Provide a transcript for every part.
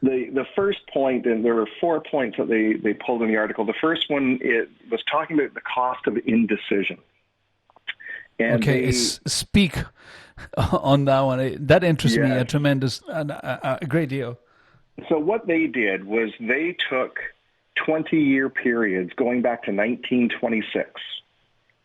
The first point, and there were 4 points that they pulled in the article. The first one, it was talking about the cost of indecision. And Okay, speak on that one. That interests me a yes. tremendous, a great deal. So what they did was they took 20-year periods going back to 1926,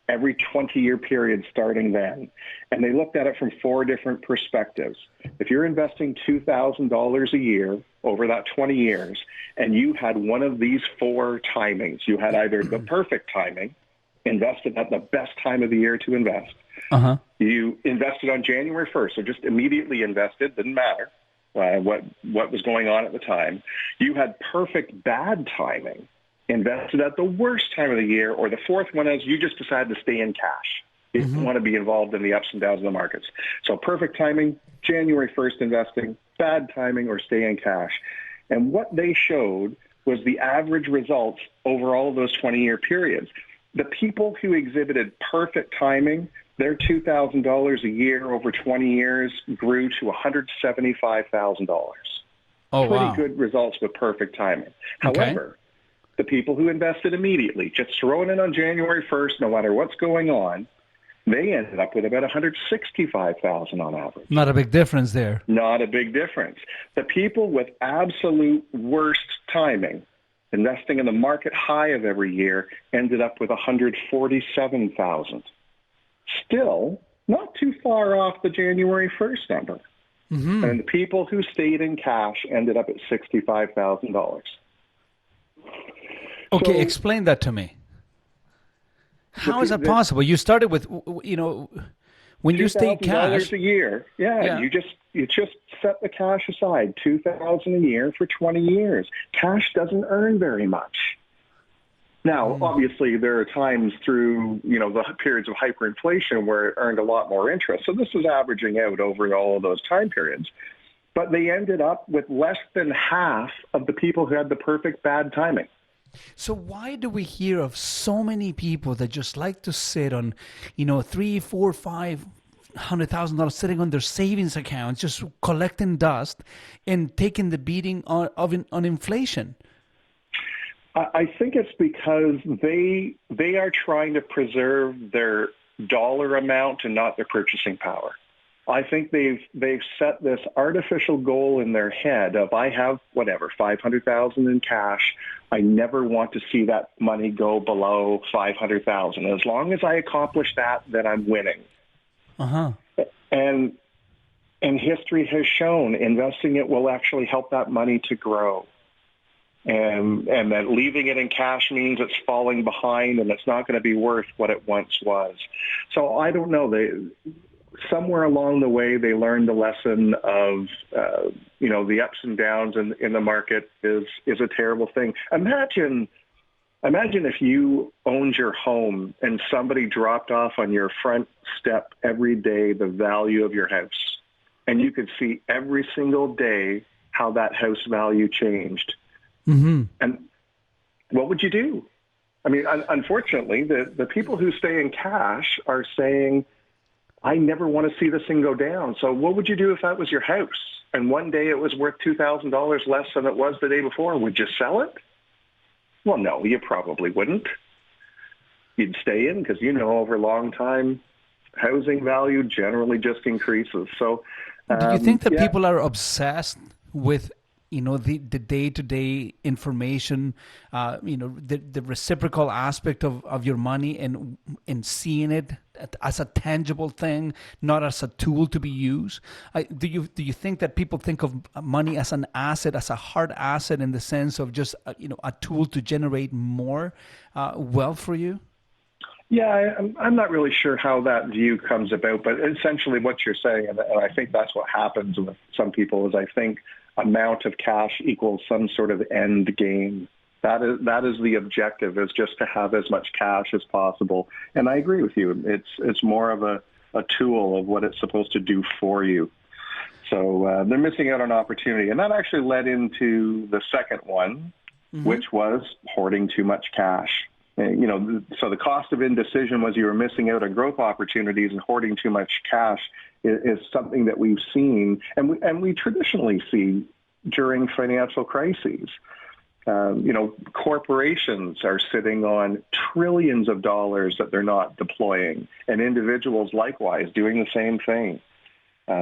every 20-year period starting then. And they looked at it from 4 different perspectives. If you're investing $2,000 a year over that 20 years, and you had one of these 4 timings, you had either the perfect timing, invested at the best time of the year to invest. Uh-huh. You invested on January 1st, so just immediately invested, didn't matter what was going on at the time. You had perfect bad timing, invested at the worst time of the year, or the 4th one is you just decided to stay in cash. You didn't want to be involved in the ups and downs of the markets. So perfect timing, January 1st investing, bad timing, or stay in cash. And what they showed was the average results over all of those 20-year periods. The people who exhibited perfect timing, their $2,000 a year over 20 years grew to $175,000. Oh, Pretty wow. good results with perfect timing. Okay. However, the people who invested immediately, just throwing in on January 1st, no matter what's going on, they ended up with about $165,000 on average. Not a big difference there. Not a big difference. The people with absolute worst timing, investing in the market high of every year, ended up with $147,000. Still, not too far off the January 1st number. Mm-hmm. And the people who stayed in cash ended up at $65,000. Okay, So, explain that to me. How is that possible? You started with, when you stay cash. $2,000 a year. Yeah, you just set the cash aside, $2,000 a year for 20 years. Cash doesn't earn very much. Now, obviously, there are times through, the periods of hyperinflation where it earned a lot more interest. So this is averaging out over all of those time periods. But they ended up with less than half of the people who had the perfect bad timing. So why do we hear of so many people that just like to sit on, $300,000, $400,000, $500,000 sitting on their savings accounts, just collecting dust and taking the beating on inflation? I think it's because they are trying to preserve their dollar amount and not their purchasing power. I think they've set this artificial goal in their head of, I have $500,000 in cash. I never want to see that money go below $500,000. As long as I accomplish that, then I'm winning. Uh-huh. And history has shown investing it will actually help that money to grow. And that leaving it in cash means it's falling behind and it's not going to be worth what it once was. So I don't know. Somewhere along the way, they learned the lesson of, the ups and downs in the market is a terrible thing. Imagine if you owned your home and somebody dropped off on your front step every day the value of your house, and you could see every single day how that house value changed. Mm-hmm. And what would you do? I mean, unfortunately, the people who stay in cash are saying, I never want to see this thing go down. So what would you do if that was your house? And one day it was worth $2,000 less than it was the day before. Would you sell it? Well, no, you probably wouldn't. You'd stay in because, over a long time, housing value generally just increases. So do you think that people are obsessed with the day-to-day information, the reciprocal aspect of your money and seeing it as a tangible thing, not as a tool to be used? Do you think that people think of money as an asset, as a hard asset in the sense of just a tool to generate more wealth for you? Yeah, I'm not really sure how that view comes about, but essentially what you're saying, and I think that's what happens with some people, is I think amount of cash equals some sort of end game. That is the objective, is just to have as much cash as possible. And I agree with you. It's more of a tool of what it's supposed to do for you. So they're missing out on opportunity. And that actually led into the second one, which was hoarding too much cash. So the cost of indecision was you were missing out on growth opportunities, and hoarding too much cash is something that we've seen, and we traditionally see during financial crises. Corporations are sitting on trillions of dollars that they're not deploying, and individuals likewise doing the same thing,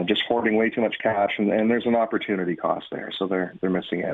just hoarding way too much cash, and there's an opportunity cost there, so they're missing out.